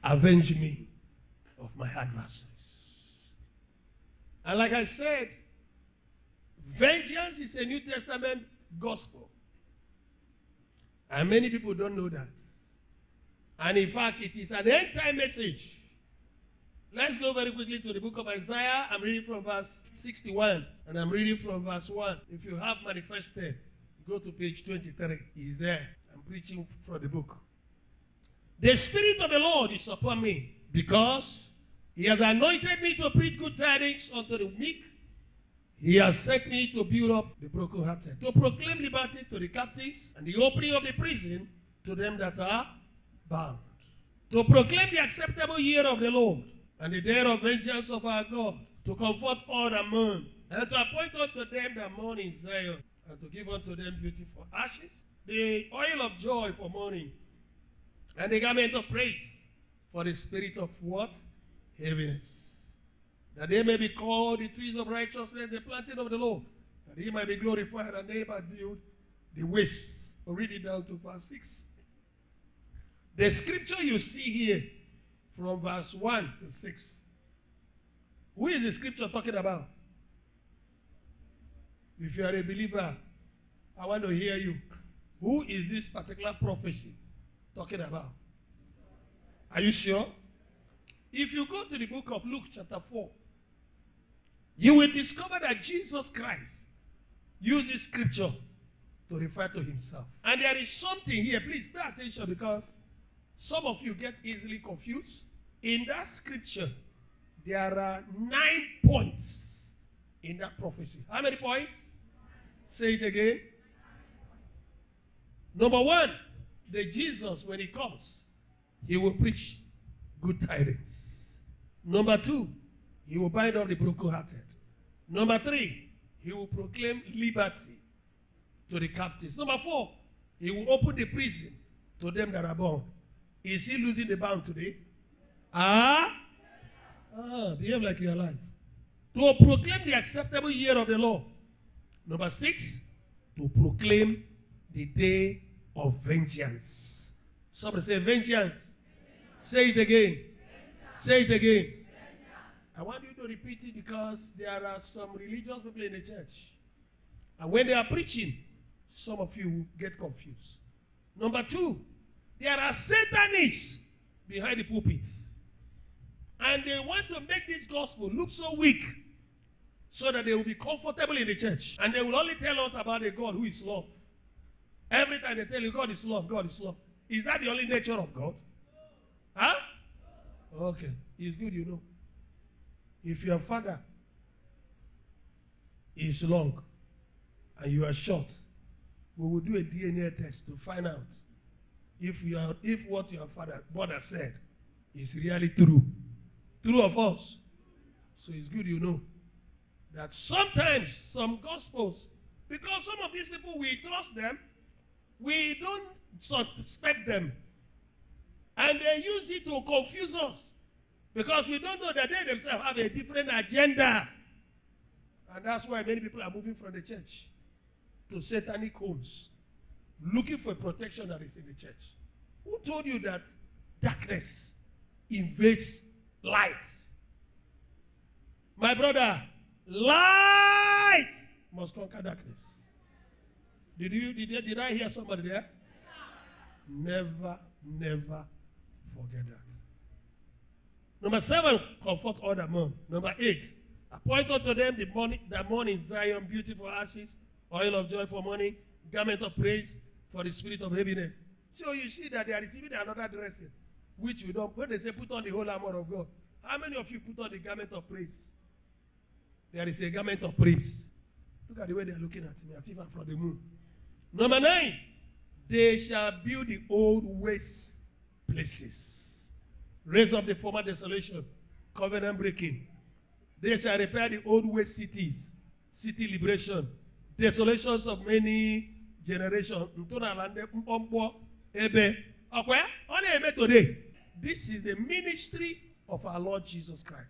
avenge me of my adversaries. And like I said, vengeance is a New Testament gospel. And many people don't know that. And in fact, it is an end-time message. Let's go very quickly to the book of Isaiah. I'm reading from verse 61, and I'm reading from verse 1. If you have manifested, go to page 23. He's there. I'm preaching from the book. The Spirit of the Lord is upon me, because he has anointed me to preach good tidings unto the meek. He has sent me to build up the brokenhearted, to proclaim liberty to the captives, and the opening of the prison to them that are bound, to proclaim the acceptable year of the Lord, and the day of vengeance of our God, to comfort all that mourn, and to appoint unto them that mourn in Zion, and to give unto them beauty for ashes, the oil of joy for mourning, and the garment of praise for the spirit of what? Heaviness. That they may be called the trees of righteousness, the planting of the Lord, that he might be glorified, and they might build the ways. So read it down to verse 6. The scripture you see here, from verse 1 to 6. Who is the scripture talking about? If you are a believer, I want to hear you. Who is this particular prophecy talking about? Are you sure? If you go to the book of Luke chapter 4, you will discover that Jesus Christ uses scripture to refer to himself. And there is something here. Please pay attention, because some of you get easily confused. In that scripture, there are 9 points in that prophecy. How many points? Say it again. Number 1, the Jesus, when he comes, he will preach good tidings. Number 2, he will bind up the brokenhearted. Number 3, he will proclaim liberty to the captives. Number 4, he will open the prison to them that are bound. Is he losing the bound today? Behave like you're alive. To proclaim the acceptable year of the Lord. Number 6, to proclaim the day of vengeance. Somebody say vengeance. Say it again. Vengeance. Say it again. Vengeance. I want you to repeat it, because there are some religious people in the church, and when they are preaching, some of you get confused. Number 2, there are Satanists behind the pulpit, and they want to make this gospel look so weak so that they will be comfortable in the church, and they will only tell us about a God who is love. Every time they tell you God is love, God is love. Is that the only nature of God? Huh? Okay. It's good you know. If your father is long and you are short, we will do a DNA test to find out if what your mother said is really true. True of us. So it's good you know that sometimes some gospels, because some of these people, we trust them, we don't suspect them, and they use it to confuse us, because we don't know that they themselves have a different agenda. And that's why many people are moving from the church to satanic homes, looking for protection that is in the church. Who told you that darkness invades light? My brother, light must conquer darkness. Did I hear somebody there? Never forget that. Number 7, comfort all that mourn. Number 8, appoint unto them the mourn in Zion, beauty for ashes, oil of joy for mourning, garment of praise for the spirit of heaviness. So you see that they are receiving another dressing, which you don't. When they say put on the whole armor of God, how many of you put on the garment of praise? There is a garment of praise. Look at the way they are looking at me, as if I'm from the moon. Number 9, they shall build the old waste places. Raise up the former desolation, covenant breaking. They shall repair the old waste cities, city liberation, desolations of many generations. Today, this is the ministry of our Lord Jesus Christ,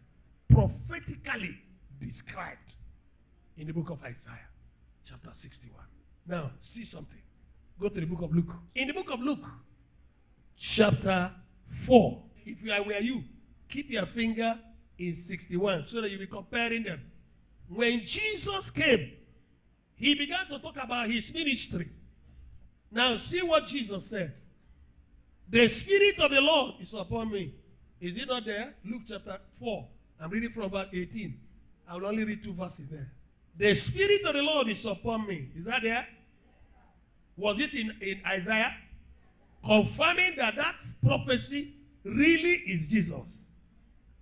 prophetically described in the book of Isaiah, chapter 61. Now, see something. Go to the book of Luke. In the book of Luke, chapter 4, if I were you, keep your finger in 61 so that you'll be comparing them. When Jesus came, he began to talk about his ministry. Now see what Jesus said. The Spirit of the Lord is upon me. Is it not there? Luke chapter 4. I'm reading from verse 18. I will only read 2 verses there. The Spirit of the Lord is upon me. Is that there? Was it in Isaiah? Confirming that prophecy really is Jesus.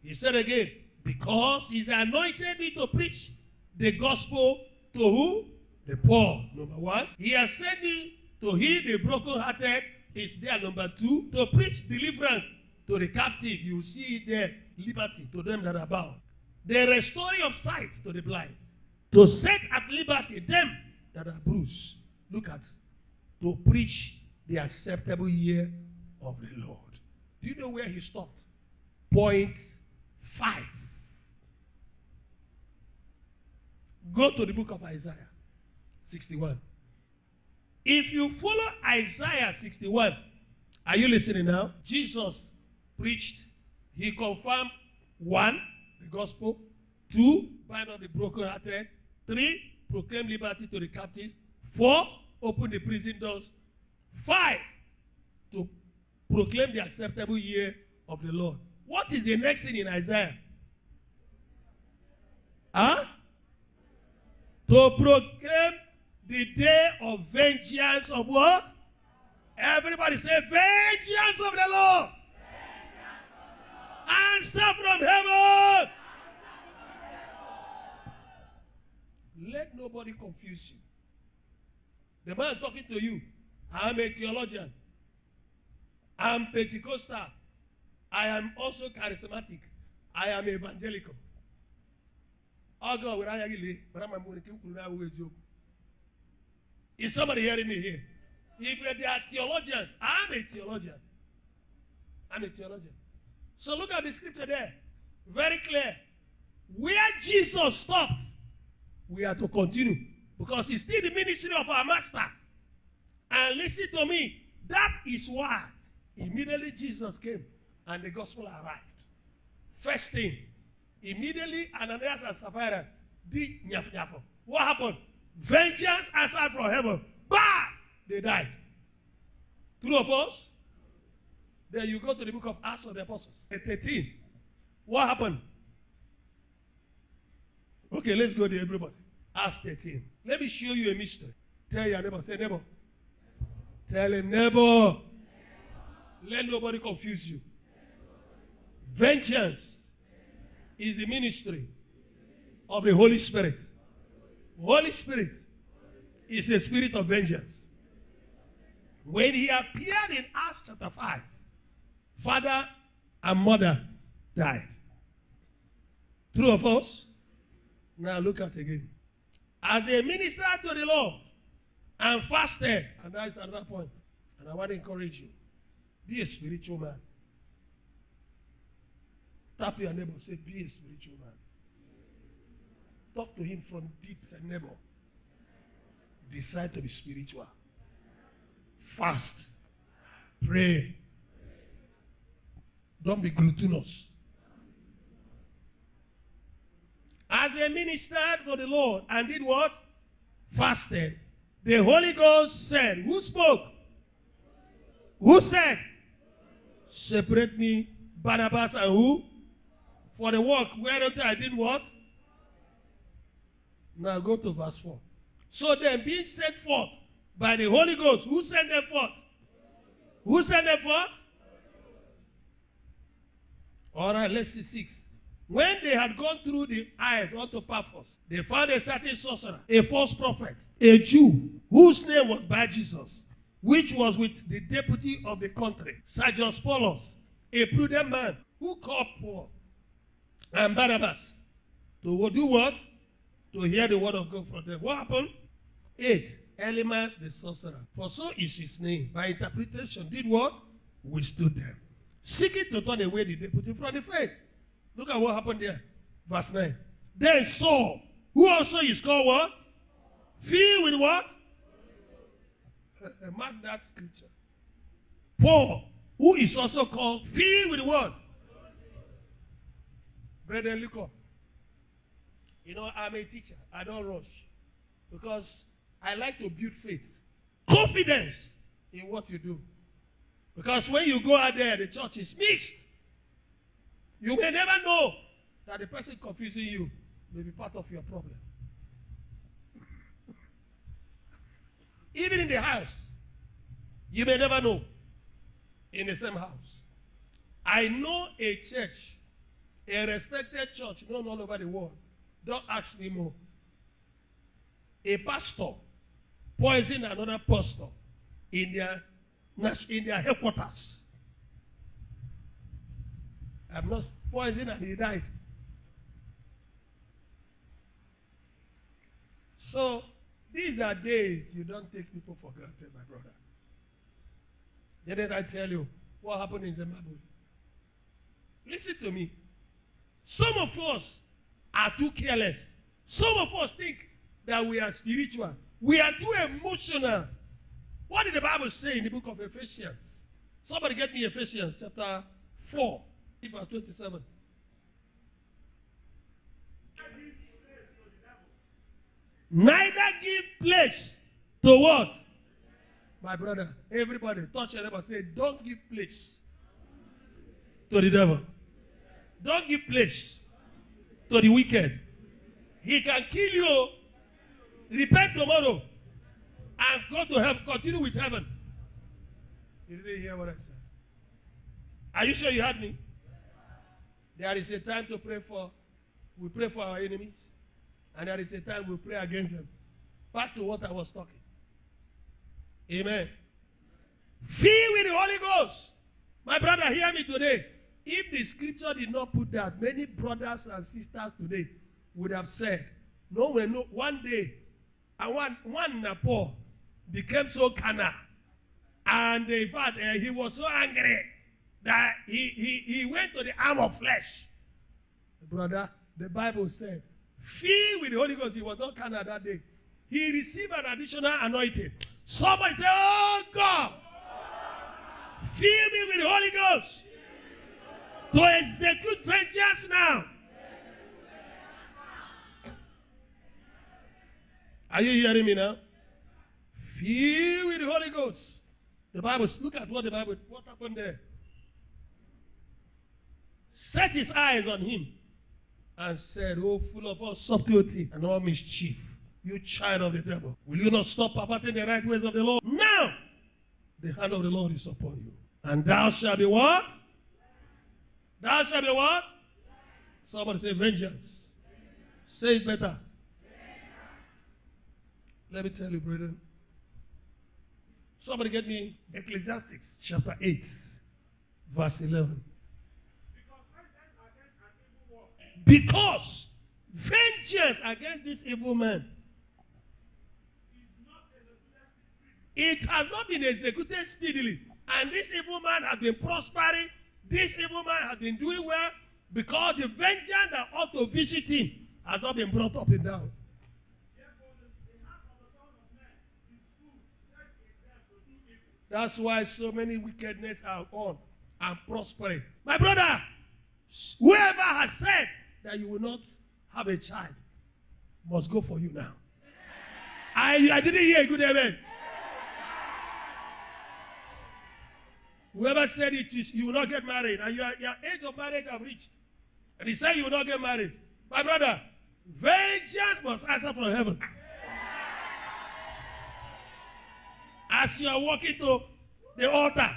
He said again, because he's anointed me to preach the gospel to who? The poor, number 1. He has sent me to heal the brokenhearted, is there, number 2. To preach deliverance to the captive, you see it there, liberty to them that are bound. The restoring of sight to the blind. To set at liberty them that are bruised. Look at, to preach the acceptable year of the Lord. Do you know where he stopped? Point 5. Go to the book of Isaiah 61. If you follow Isaiah 61, are you listening now? Jesus preached, he confirmed 1, the gospel. 2, bind up the brokenhearted. 3, proclaim liberty to the captives. 4, open the prison doors. 5, to proclaim the acceptable year of the Lord. What is the next thing in Isaiah? To proclaim the day of vengeance of what? Everybody say, vengeance of the Lord. Answer from heaven. Let nobody confuse you. The man talking to you, I'm a theologian. I'm Pentecostal. I am also charismatic. I am evangelical. Is somebody hearing me here? If they are theologians, I'm a theologian. I'm a theologian. So look at the scripture there. Very clear. Where Jesus stopped, we are to continue. Because it's still the ministry of our master. And listen to me. That is why immediately Jesus came and the gospel arrived. First thing, immediately Ananias and Sapphira did nyaf. What happened? Vengeance answered from heaven. Bah! They died. True of us? Then you go to the book of Acts of the Apostles. 13. What happened? Okay, let's go there, everybody. Acts 13. Let me show you a mystery. Tell your neighbor. Say, neighbor. Tell him, neighbor. Let nobody confuse you. Vengeance is the ministry of the Holy Spirit. Holy Spirit is a spirit of vengeance. When he appeared in Acts chapter 5, father and mother died. True of us? Now look at it again. As they ministered to the Lord and fasted, and that is another point, and I want to encourage you, be a spiritual man. Tap your neighbor, say, be a spiritual man. Talk to him from deep, say, neighbor. Decide to be spiritual. Fast. Pray. Don't be gluttonous. As they ministered to the Lord and did what? Fasted. The Holy Ghost said, who spoke? Who said? Separate me, Barnabas and who? For the work whereunto I did what? Now go to verse 4. So then being sent forth by the Holy Ghost, who sent them forth? Who sent them forth? All right, let's see 6. When they had gone through the isle unto Paphos, they found a certain sorcerer, a false prophet, a Jew, whose name was Bar-Jesus, which was with the deputy of the country, Sergius Paulus, a prudent man, who called Paul and Barnabas to do what? To hear the word of God from them. What happened? 8. Elymas the sorcerer, for so is his name, by interpretation, did what? Withstood them, seeking to turn away the deputy from the faith. Look at what happened there. Verse 9. Then Saul, who also is called what? Filled with what? Mark that scripture. Paul, who is also called filled with what? Brethren, look up. You know, I'm a teacher. I don't rush. Because I like to build faith. Confidence in what you do. Because when you go out there, the church is mixed. You may never know that the person confusing you may be part of your problem. Even in the house, you may never know. In the same house. I know a church, a respected church known all over the world. Don't ask me more. A pastor poisoned another pastor in their headquarters. I'm not poisoned and he died. So these are days you don't take people for granted, my brother. Didn't I tell you what happened in Zimbabwe? Listen to me. Some of us are too careless. Some of us think that we are spiritual. We are too emotional. What did the Bible say in the book of Ephesians? Somebody get me Ephesians chapter 4, verse 27. Neither give place to what? My brother, everybody, touch your neighbor, say, don't give place to the devil. Don't give place to the wicked. He can kill you, repent tomorrow, and go to heaven, continue with heaven. You didn't hear what I said. Are you sure you heard me? There is a time to pray for, we pray for our enemies, and there is a time we pray against them. Back to what I was talking. Amen. Fill with the Holy Ghost. My brother, hear me today. If the scripture did not put that, many brothers and sisters today would have said, no, one day, and one Paul became so carnal, and in fact, he was so angry that he went to the arm of flesh. Brother, the Bible said, filled with the Holy Ghost, he was not carnal that day. He received an additional anointing. Somebody say, oh God, fill me with the Holy Ghost to execute vengeance now. Are you hearing me now? Fill with the Holy Ghost. The Bible, look at what happened there. Set his eyes on him and said, oh, full of all subtlety and all mischief, you child of the devil, will you not stop perverting the right ways of the Lord? Now, the hand of the Lord is upon you. And thou shalt be what? Thou shalt be what? Somebody say vengeance. Say it better. Let me tell you, brethren. Somebody get me Ecclesiastes chapter 8, verse 11. Because vengeance against this evil man, it has not been executed speedily. And this evil man has been prospering. This evil man has been doing well because the vengeance that ought to visit him has not been brought up and down. That's why so many wickedness are on and prospering. My brother, whoever has said that you will not have a child must go for you now. I didn't hear a good amen. Whoever said it is you will not get married and your age of marriage have reached, and he said you will not get married. My brother, vengeance must answer from heaven. As you are walking to the altar,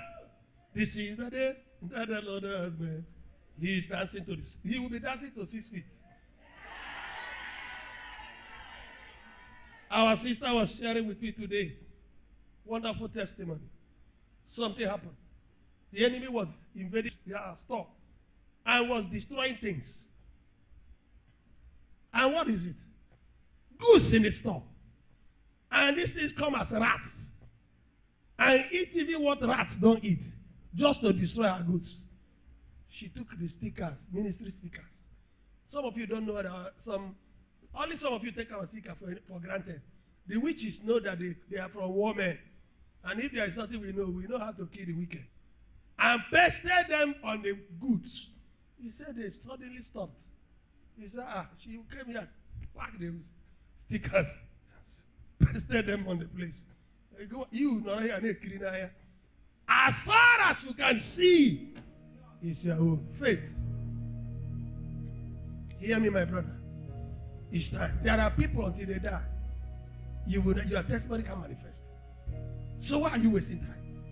this is the day that the Lord has made. He is dancing to this. He will be dancing to 6 feet. Our sister was sharing with me today. Wonderful testimony. Something happened. The enemy was invading their store and was destroying things. And what is it? Goose in the store. And these things come as rats. And eat even what rats don't eat, just to destroy our goods. She took the stickers, ministry stickers. Some of you don't know that only some of you take our sticker for granted. The witches know that they are from war men. And if there is something we know how to kill the wicked. And pasted them on the goods. He said they suddenly stopped. He said, she came here, packed the stickers, pasted them on the place. You, as far as you can see, is your own faith. Hear me, my brother. It's time. There are people until they die. Your testimony can manifest. So why are you wasting time?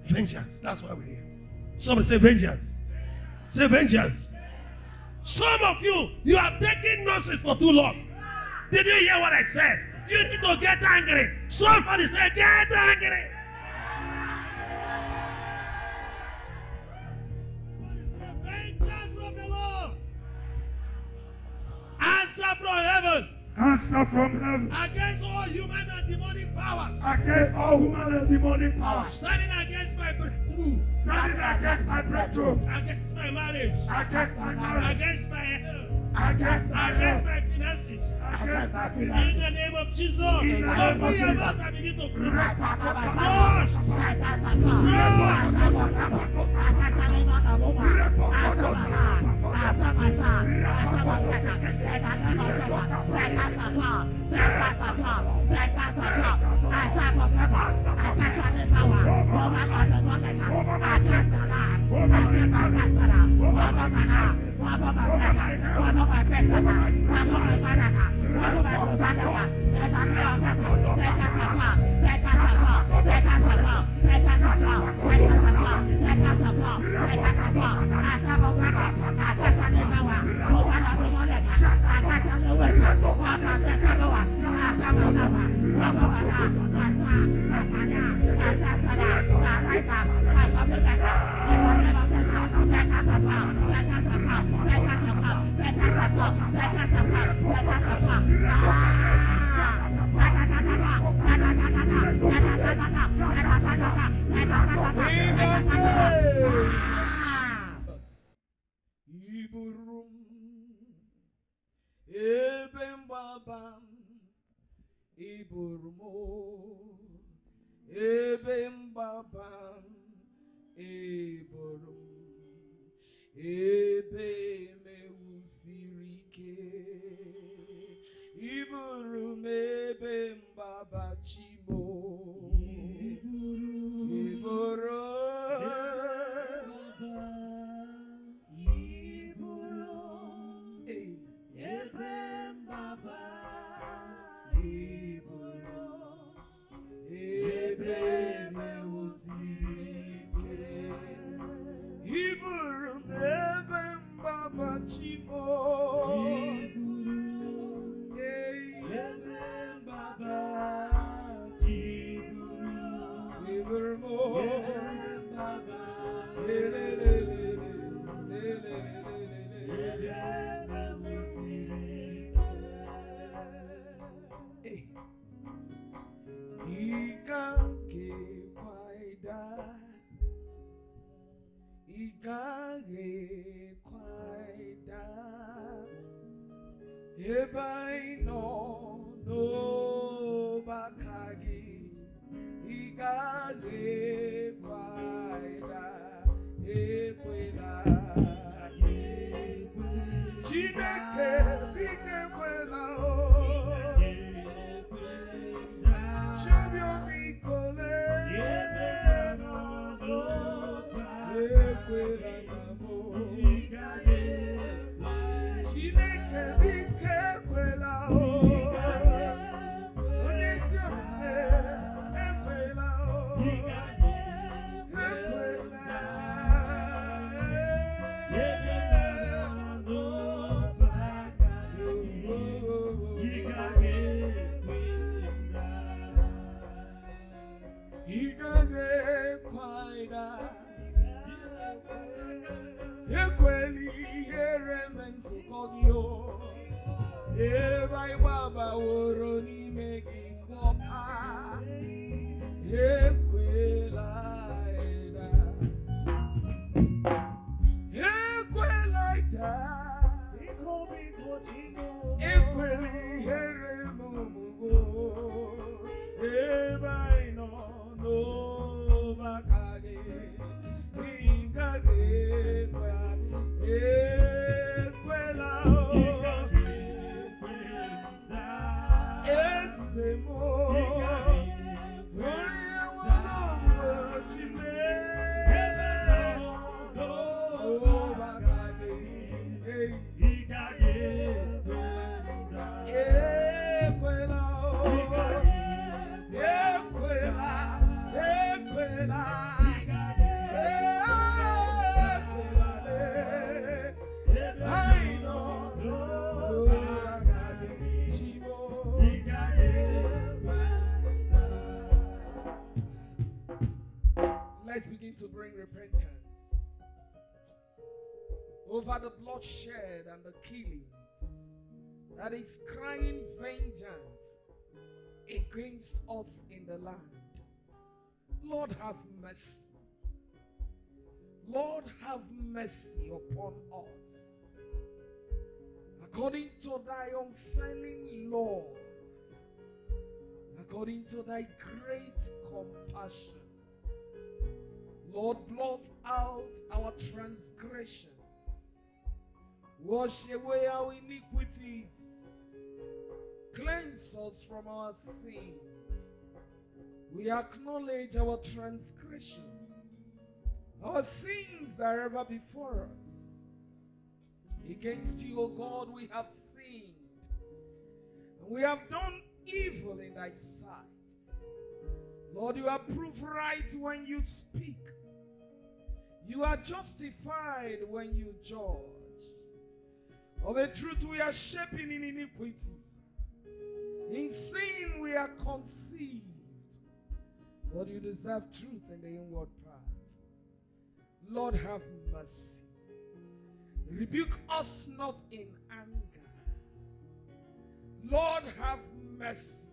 Vengeance. That's why we're here. Somebody say vengeance. Say vengeance. Some of you have taken nonsense for too long. Did you hear what I said? You need to get angry. Somebody say, get angry. Somebody say, vengeance of the Lord. Answer from heaven. Answer from heaven. Against all human and demonic powers. Against all human and demonic powers. Standing against my breakthrough. Standing against my breakthrough. Against my marriage. Against my marriage. Against my health. Against my finances. Against my finances. In the name of Jesus. In the name of Jesus. I begin to cry. over the bloodshed and the killings that is crying vengeance against us in the land. Lord, have mercy. Lord, have mercy upon us. According to thy unfailing love, according to thy great compassion, Lord, blot out our transgressions. Wash away our iniquities. Cleanse us from our sins. We acknowledge our transgression. Our sins are ever before us. Against you, O God, we have sinned. And we have done evil in thy sight. Lord, you are proved right when you speak. You are justified when you judge. Of a truth, we are shaping in iniquity. In sin, we are conceived. Lord, you deserve truth in the inward parts. Lord, have mercy. Rebuke us not in anger. Lord, have mercy.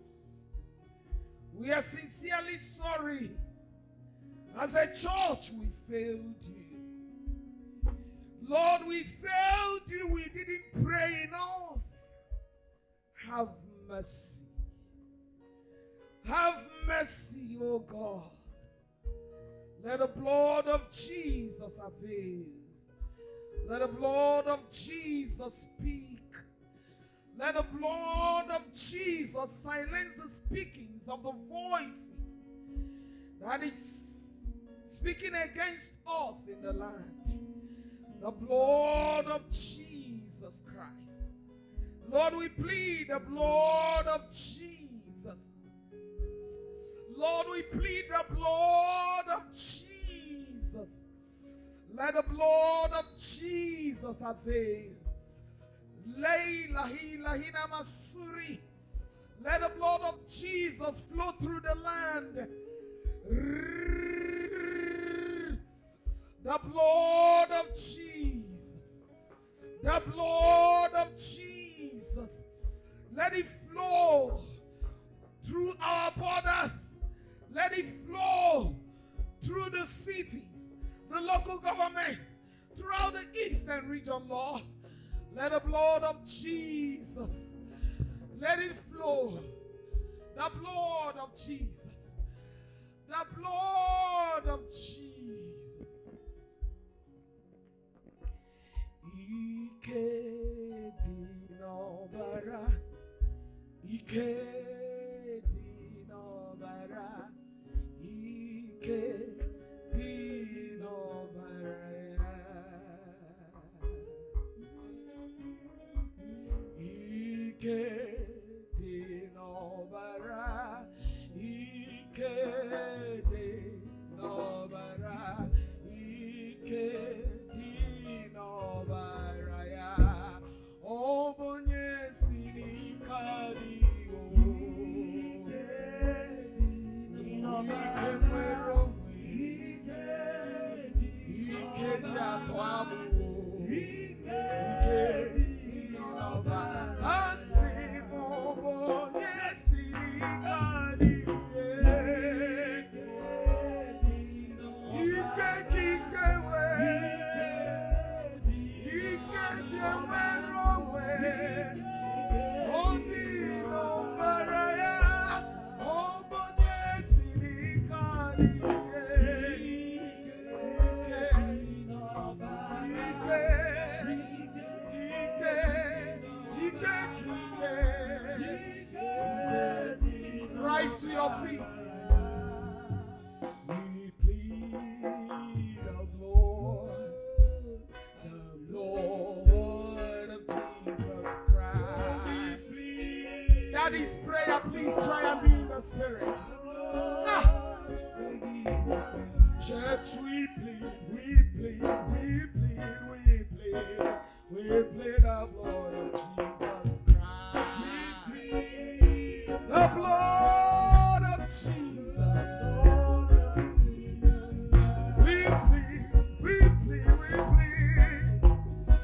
We are sincerely sorry. As a church, we failed you. Lord, we failed you. We didn't pray enough. Have mercy. Have mercy, O God. Let the blood of Jesus avail. Let the blood of Jesus speak. Let the blood of Jesus silence the speakings of the voices that is speaking against us in the land. The blood of Jesus Christ. Lord, we plead the blood of Jesus. Lord, we plead the blood of Jesus. Let the blood of Jesus avail. Lahina Masuri. Let the blood of Jesus flow through the land. The blood of Jesus. The blood of Jesus. Let it flow through our borders. Let it flow through the cities, the local government, throughout the eastern region, Lord. Let the blood of Jesus, let it flow. The blood of Jesus. The blood of Jesus. Ike dinobara. Ike dinobara. Ike dinobara. Ike dinobara. Ike dinobara. Ike dinobara ya. Obonye sinikadi o. Ike mwero. Ike jatwamu. Ike dinobara. Asimo obonye sinikadi. Ike kikewe. Ike jewerowe. Ondino baraya. Obonye sinikadi. Rise to your feet. We plead the blood of Jesus Christ. That is prayer. Please try and be in the spirit. Church, we plead, we plead, we plead, we plead, we plead the blood of Jesus Christ. The blood of Jesus. We plead, we plead, we plead.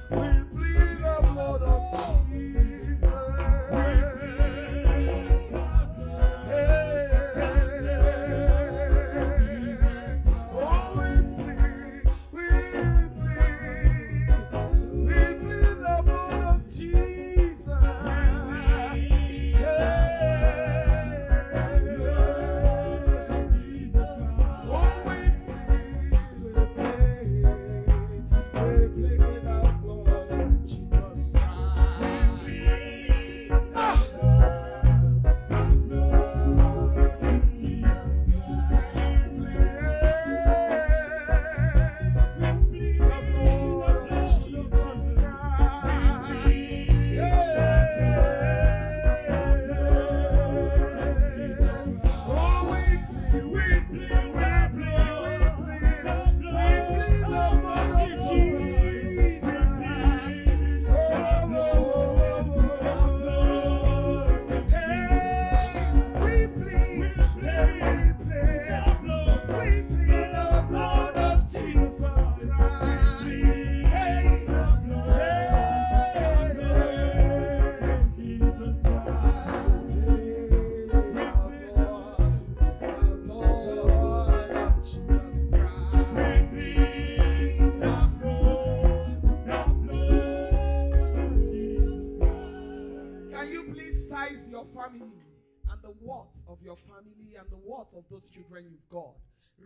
family and the words of your family and the words of those children you've got,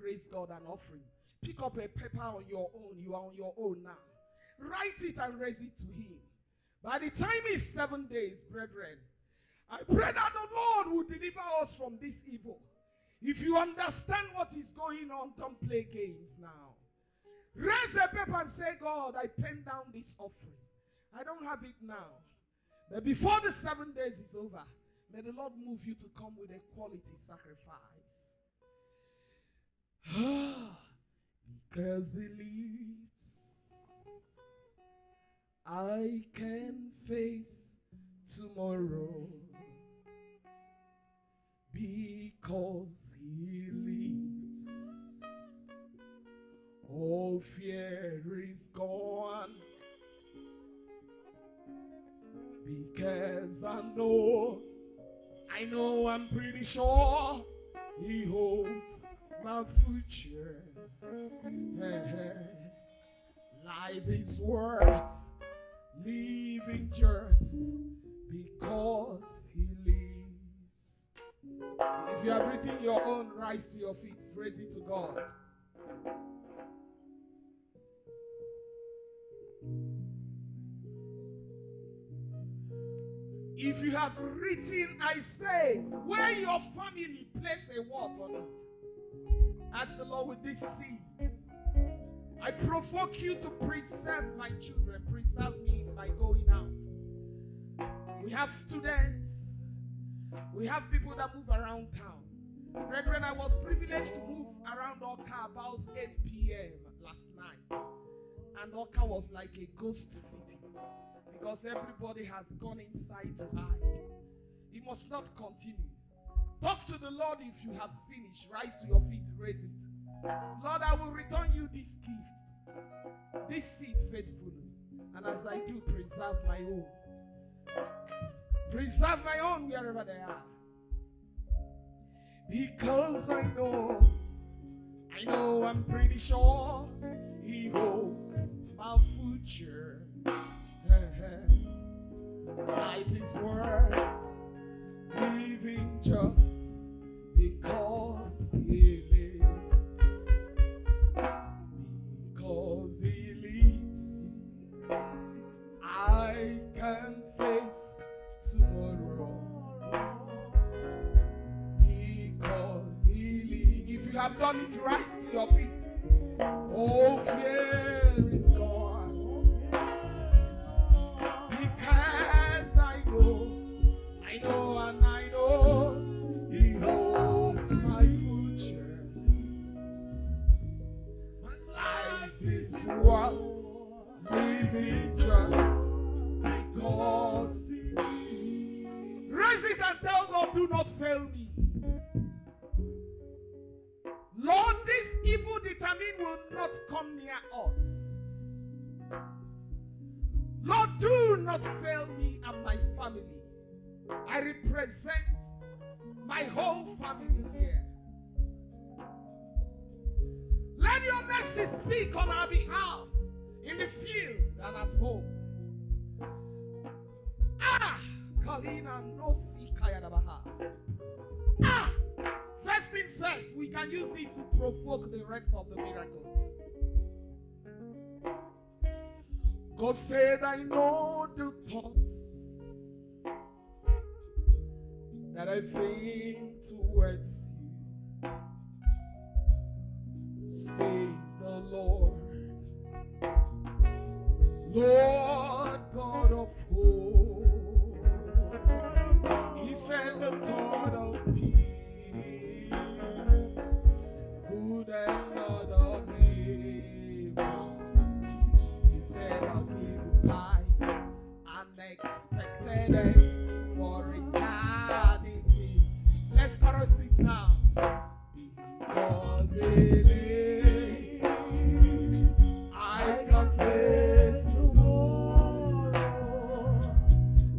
raise God an offering. Pick up a paper on your own. You are on your own now. Write it and raise it to him. By the time it's 7 days, brethren, I pray that the Lord will deliver us from this evil. If you understand what is going on, don't play games now. Raise a paper and say, God, I pen down this offering. I don't have it now. But before the 7 days is over, may the Lord move you to come with a quality sacrifice. Because he lives, I can face tomorrow. Because he lives, all fear is gone. Because I know, I'm pretty sure he holds my future. Life is worth living just because he lives. If you have written your own, rise to your feet, raise it to God. If you have written, I say, where your family, place a word on it. Ask the Lord with this seed. I provoke you to preserve my children, preserve me in my going out. We have students. We have people that move around town. Brethren, I was privileged to move around Oka about 8 p.m. last night. And Oka was like a ghost city. Because everybody has gone inside to hide. It must not continue. Talk to the Lord if you have finished. Rise to your feet, raise it. Lord, I will return you this gift, this seed faithfully. And as I do, preserve my own. Preserve my own wherever they are. Because I know I'm pretty sure he holds my future. Life is worth living just because he lives. Because he lives, I can face tomorrow. Because he lives. If you have done it, rise to your feet. All fear is gone. Because I know he holds my future. My life is worth living just because he lives. Raise it and tell God, do not fail me. Lord, this evil determined will not come near us. Lord, do not fail me and my family. I represent my whole family here. Let your mercy speak on our behalf in the field and at home. Kalina no si kayadabaha. First thing first, we can use this to provoke the rest of the miracles. God said, I know the thoughts that I think towards you, says the Lord, Lord God of hosts. He said the thought of peace, good and not of evil. He said, I'll give you life, unexpected and for eternity. Let's chorus it now. Because it is, I can face tomorrow.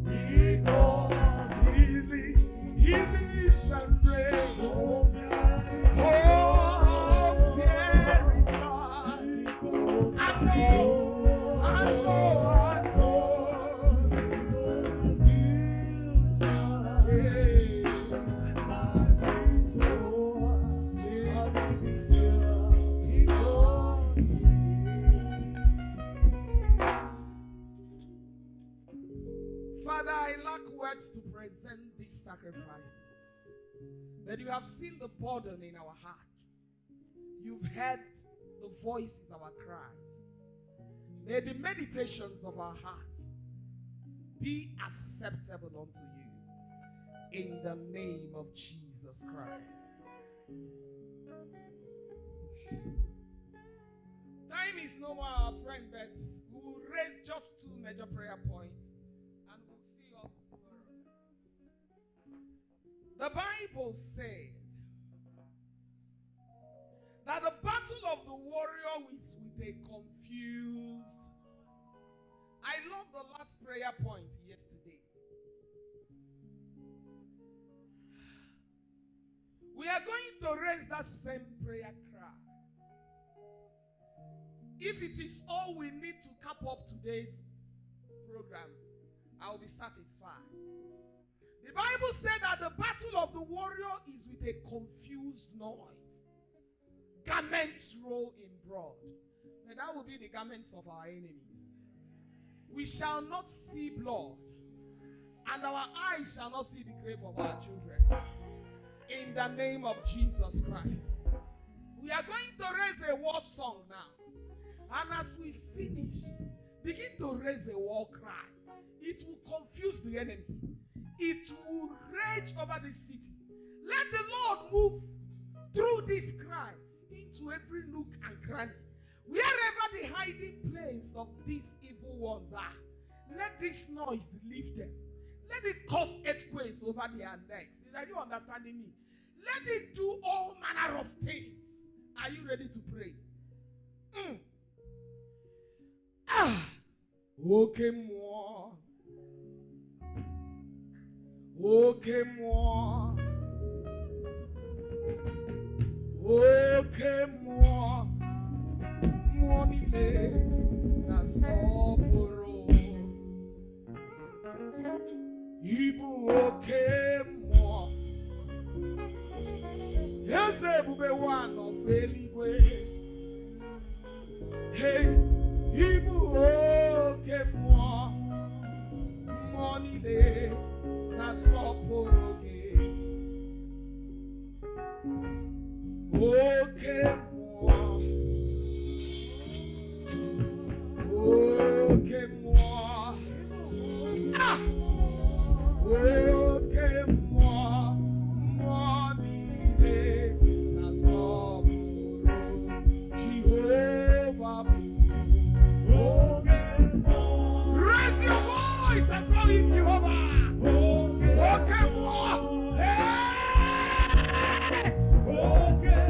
Because he lives and reigns. Oh, fear is gone. I know. Yeah. Father, I lack words to present these sacrifices. But you have seen the burden in our heart. You've heard the voices of our cries. May the meditations of our hearts be acceptable unto you. In the name of Jesus Christ. Time is no more our friend, but we will raise just 2 major prayer points and we'll see us tomorrow. The Bible said that the battle of the warrior is with a confused. I love the last prayer point yesterday. We are going to raise that same prayer cry. If it is all we need to cap up today's program, I will be satisfied. The Bible said that the battle of the warrior is with a confused noise. Garments roll in blood. And that will be the garments of our enemies. We shall not see blood, and our eyes shall not see the grave of our children. In the name of Jesus Christ. We are going to raise a war song now. And as we finish, begin to raise a war cry. It will confuse the enemy. It will rage over the city. Let the Lord move through this cry into every nook and cranny. Wherever the hiding place of these evil ones are, let this noise leave them. Let it cause earthquakes over their necks. Are you understanding me? Let it do all manner of things. Are you ready to pray? Okay, more. Okay, more. Okay, more. Money na soporo. Ibu okay, more. Yes, bube one of eligwe. Hey, ibu okay, more. Money na soporo. Okay, more. Okay, more. Ah! Okay, more. Money na soporo. Jehovah. Okay, more. Raise your voice and call him Jehovah. Okay, more. Hey! Okay.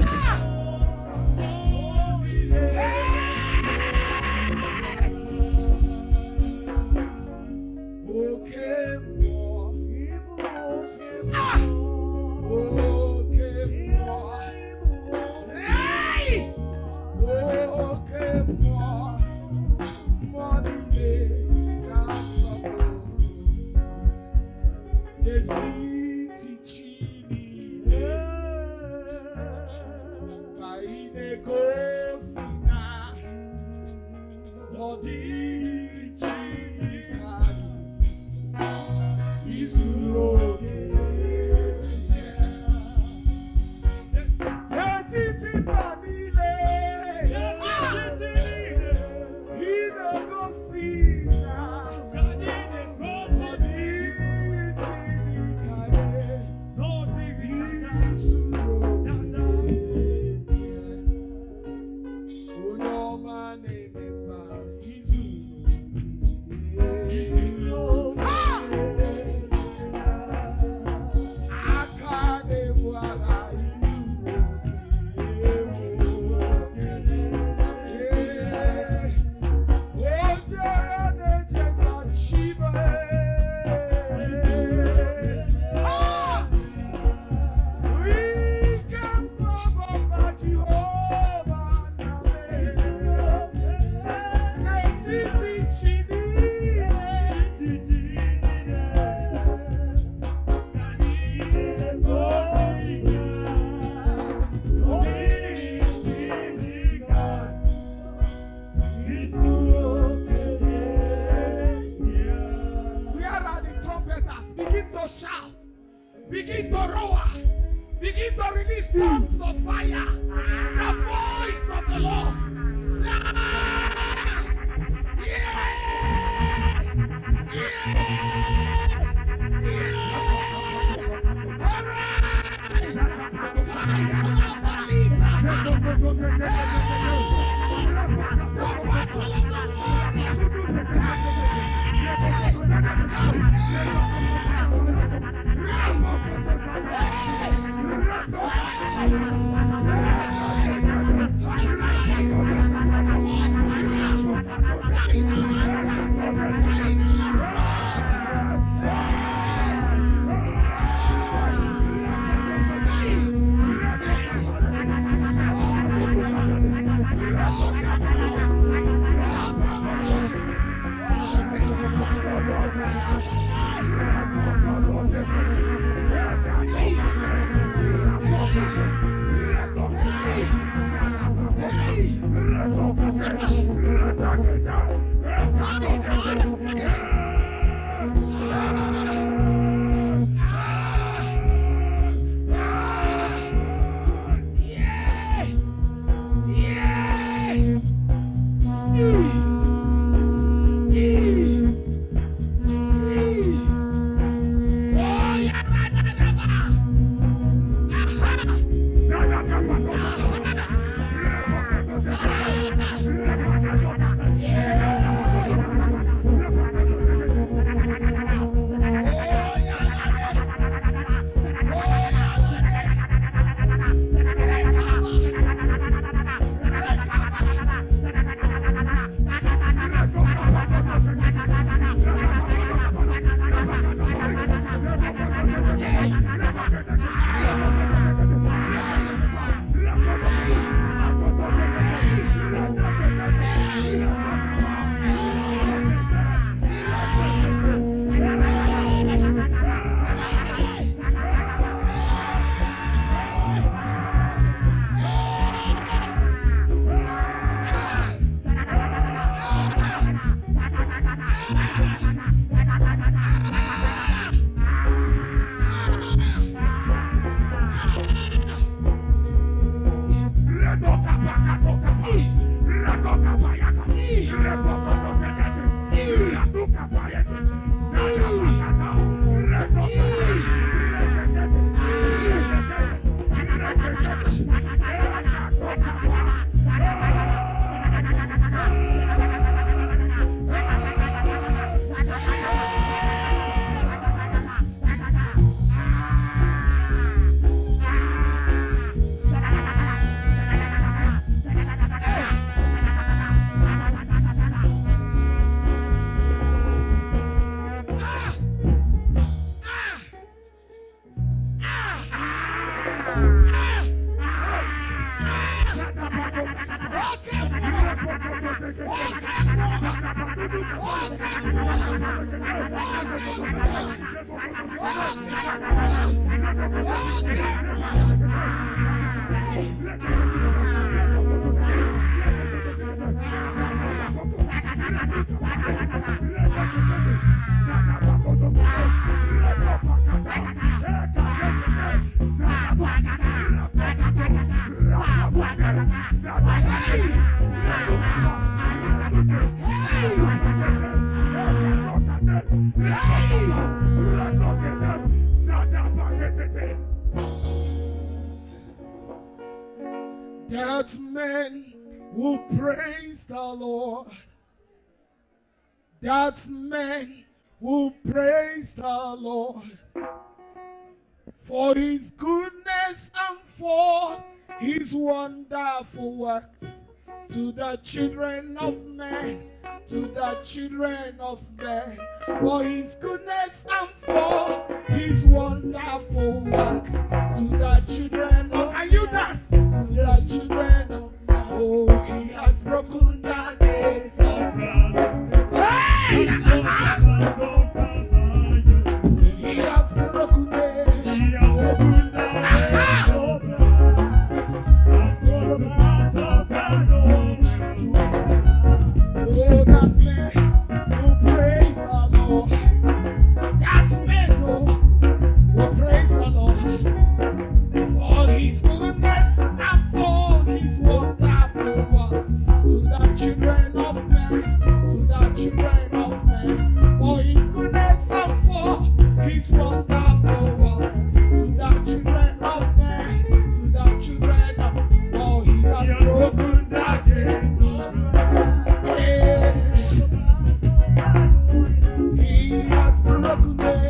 Begin to roar. Begin to release tongues of fire. The voice of the Lord. That man will praise the Lord. That man will praise the Lord for his goodness and for his wonderful works to the children of men, to the children of men, for his goodness and for his wonderful works to the children of, can you dance? To the children of, oh, he has broken the gates of blood. Hey! He has broken it. He has broken the gates of blood. Oh, that man who praise the Lord. That man who praise the children of men. For his goodness and for his wonderful works. To the children of men, to the children of, for he has broken the gates of brass. He has broken the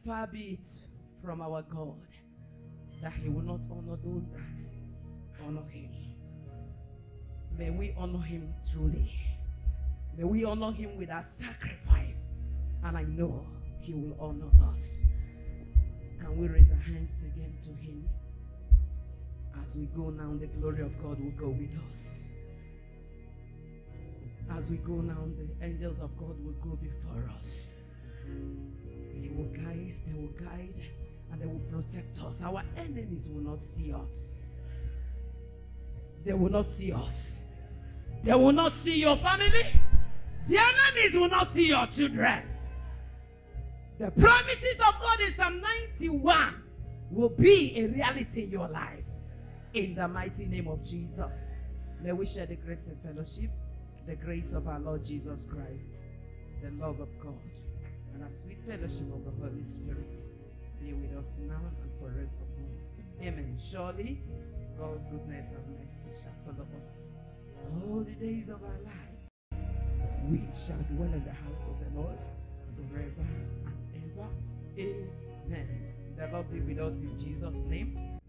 Far be it from our God that he will not honor those that honor him. May we honor him truly. May we honor him with our sacrifice. And I know he will honor us. Can we raise our hands again to him? As we go now, the glory of God will go with us. As we go now, the angels of God will go before us. He will guide, they will guide, and they will protect us. Our enemies will not see us. They will not see us. They will not see your family. The enemies will not see your children. The promises of God in Psalm 91 will be a reality in your life. In the mighty name of Jesus. May we share the grace and fellowship, the grace of our Lord Jesus Christ, the love of God, and a sweet fellowship of the Holy Spirit be with us now and forevermore. Amen. Surely God's goodness and mercy shall follow us all the days of our lives. We shall dwell in the house of the Lord forever and ever. Amen. The Lord be with us in Jesus' name.